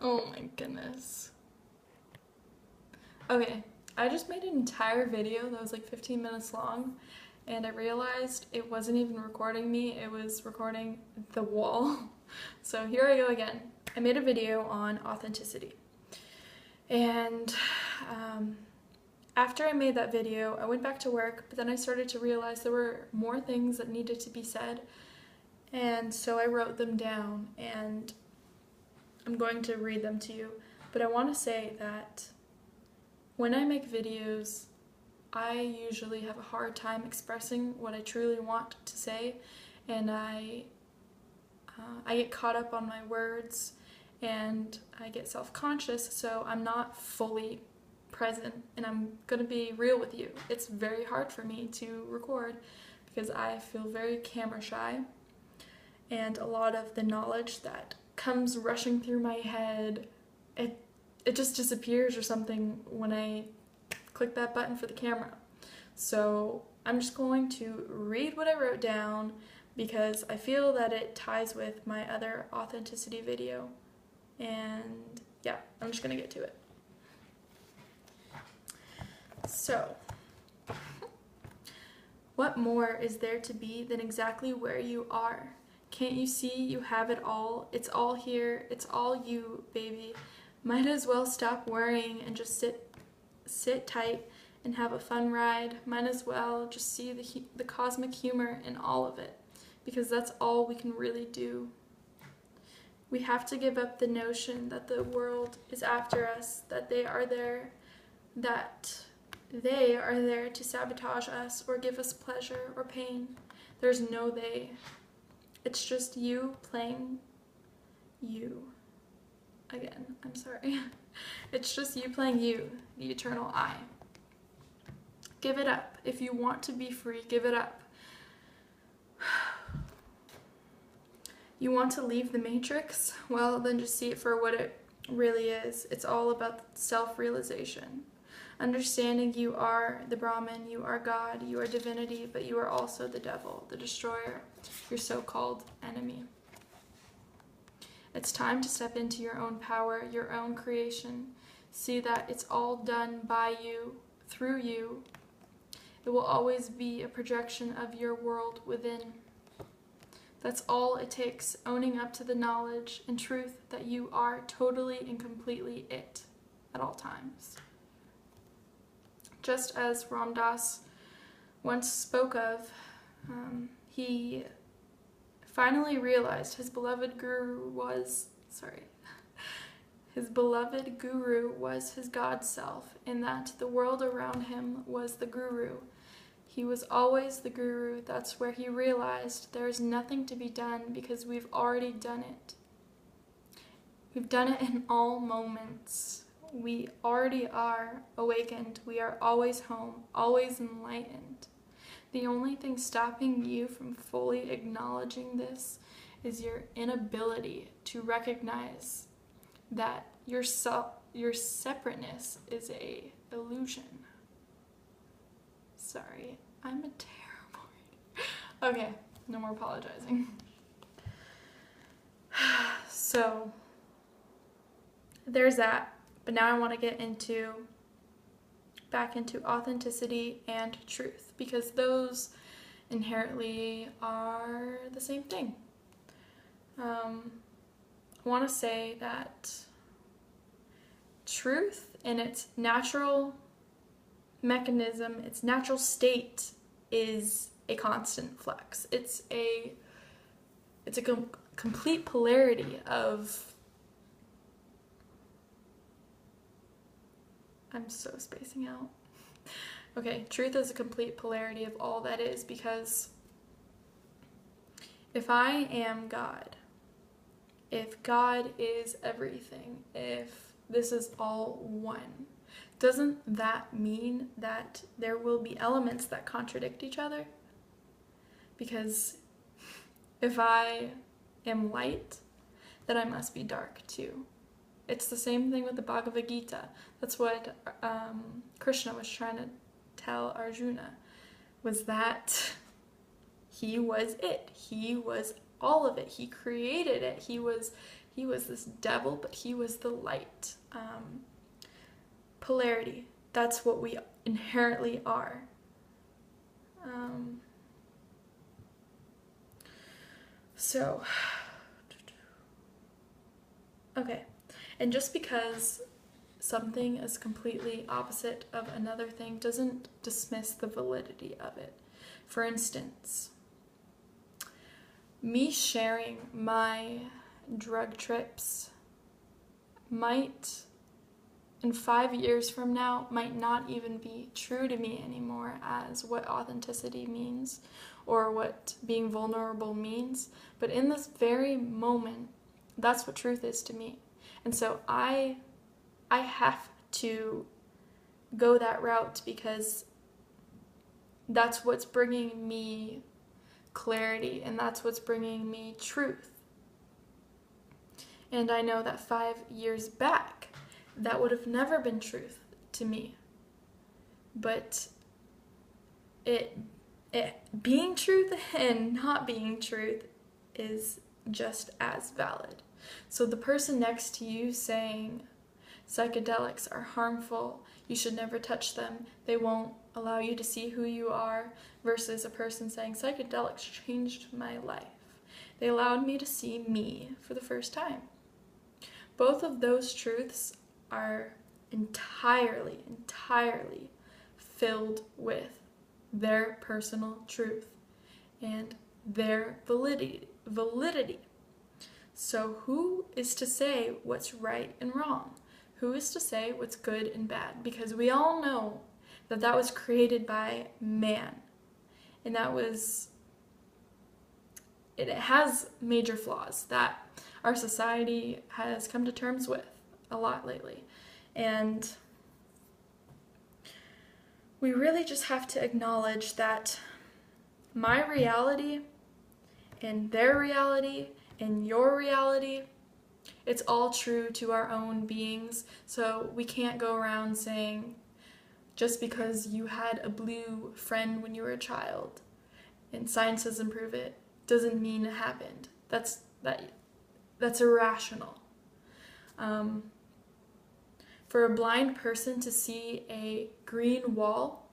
Oh my goodness. Okay, I just made an entire video that was like 15 minutes long, and I realized it wasn't even recording me, it was recording the wall. So here I go again. I made a video on authenticity. And after I made that video, I went back to work, but then I started to realize there were more things that needed to be said. And so I wrote them down, and I'm going to read them to you. But I want to say that when I make videos, I usually have a hard time expressing what I truly want to say, and I get caught up on my words, and I get self-conscious, so I'm not fully present. And I'm gonna be real with you. It's very hard for me to record because I feel very camera shy, and a lot of the knowledge that comes rushing through my head, it just disappears or something when I click that button for the camera. So I'm just going to read what I wrote down because I feel that it ties with my other authenticity video. And yeah, I'm just gonna get to it. So, what more is there to be than exactly where you are? Can't you see you have it all? It's all here. It's all you, baby. Might as well stop worrying and just sit tight and have a fun ride. Might as well just see the cosmic humor in all of it, because that's all we can really do. We have to give up the notion that the world is after us, that they are there to sabotage us or give us pleasure or pain. There's no they. It's just you playing you. Again, I'm sorry. It's just you playing you, the eternal I. Give it up. If you want to be free, give it up. You want to leave the matrix? Well, then just see it for what it really is. It's all about self-realization. Understanding you are the Brahman, you are God, you are divinity, but you are also the devil, the destroyer, your so-called enemy. It's time to step into your own power, your own creation. See that it's all done by you, through you. It will always be a projection of your world within. That's all it takes, owning up to the knowledge and truth that you are totally and completely it at all times. Just as Ram Dass once spoke of, he finally realized his beloved guru was his God self, in that the world around him was the guru. He was always the guru. That's where he realized there's nothing to be done because we've already done it. We've done it in all moments. We already are awakened. We are always home, always enlightened. The only thing stopping you from fully acknowledging this is your inability to recognize that your separateness is a illusion. Sorry, I'm a terrible reader. Okay, no more apologizing. So, there's that. But now I want to get back into authenticity and truth, because those inherently are the same thing. I want to say that truth in its natural mechanism, its natural state, is a constant flux. It's a complete polarity of... I'm so spacing out. Okay, truth is a complete polarity of all that is, because if I am God, if God is everything, if this is all one, doesn't that mean that there will be elements that contradict each other? Because if I am light, then I must be dark too. It's the same thing with the Bhagavad Gita. That's what Krishna was trying to tell Arjuna, was that he was it. He was all of it. He created it. He was He was this devil, but he was the light. Polarity. That's what we inherently are. So, okay. And just because something is completely opposite of another thing doesn't dismiss the validity of it. For instance, me sharing my drug trips might, in 5 years from now, might not even be true to me anymore as what authenticity means or what being vulnerable means. But in this very moment, that's what truth is to me. And so I have to go that route because that's what's bringing me clarity and that's what's bringing me truth. And I know that 5 years back, that would have never been truth to me. But it being truth and not being truth is just as valid. So the person next to you saying psychedelics are harmful, you should never touch them, they won't allow you to see who you are, versus a person saying psychedelics changed my life. They allowed me to see me for the first time. Both of those truths are entirely filled with their personal truth and their validity. So who is to say what's right and wrong? Who is to say what's good and bad? Because we all know that that was created by man. And it has major flaws that our society has come to terms with a lot lately. And we really just have to acknowledge that my reality and their reality and your reality, it's all true to our own beings. So we can't go around saying, just because you had a blue friend when you were a child and science doesn't prove it, doesn't mean it happened. That's irrational. For a blind person to see a green wall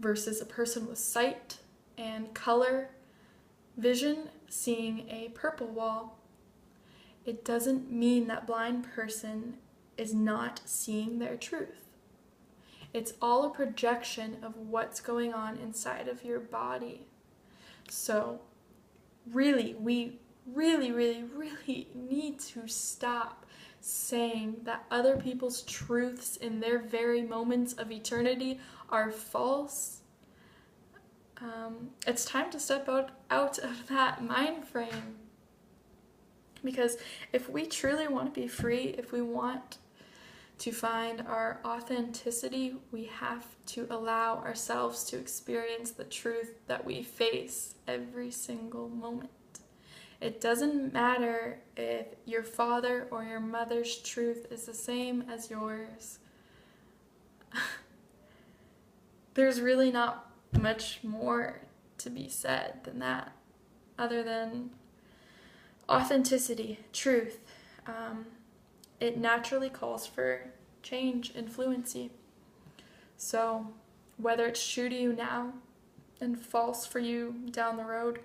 versus a person with sight and color vision seeing a purple wall, it doesn't mean that blind person is not seeing their truth. It's all a projection of what's going on inside of your body. So really, we really need to stop saying that other people's truths in their very moments of eternity are false. It's time to step out of that mind frame. Because if we truly want to be free, if we want to find our authenticity, we have to allow ourselves to experience the truth that we face every single moment. It doesn't matter if your father or your mother's truth is the same as yours. There's really not much more to be said than that, other than authenticity, truth. It naturally calls for change and fluency. So whether it's true to you now and false for you down the road,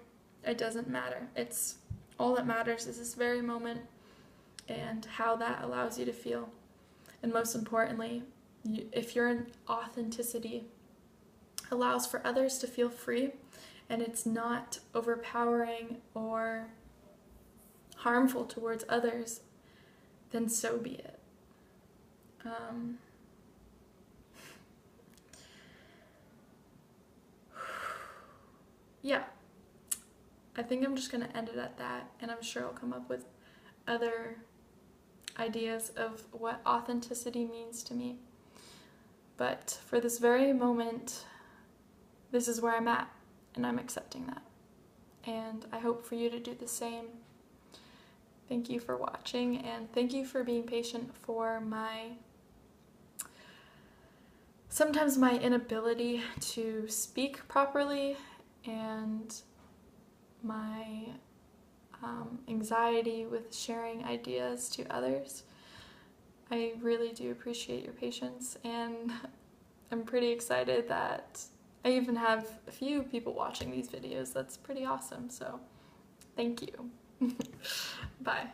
it doesn't matter. It's all that matters is this very moment and how that allows you to feel. And most importantly, if your authenticity allows for others to feel free and it's not overpowering or harmful towards others, then so be it. Yeah, I think I'm just going to end it at that, and I'm sure I'll come up with other ideas of what authenticity means to me. But for this very moment, this is where I'm at, and I'm accepting that. And I hope for you to do the same. Thank you for watching, and thank you for being patient for sometimes my inability to speak properly and my anxiety with sharing ideas to others. I really do appreciate your patience, and I'm pretty excited that I even have a few people watching these videos. That's pretty awesome, so thank you. Bye.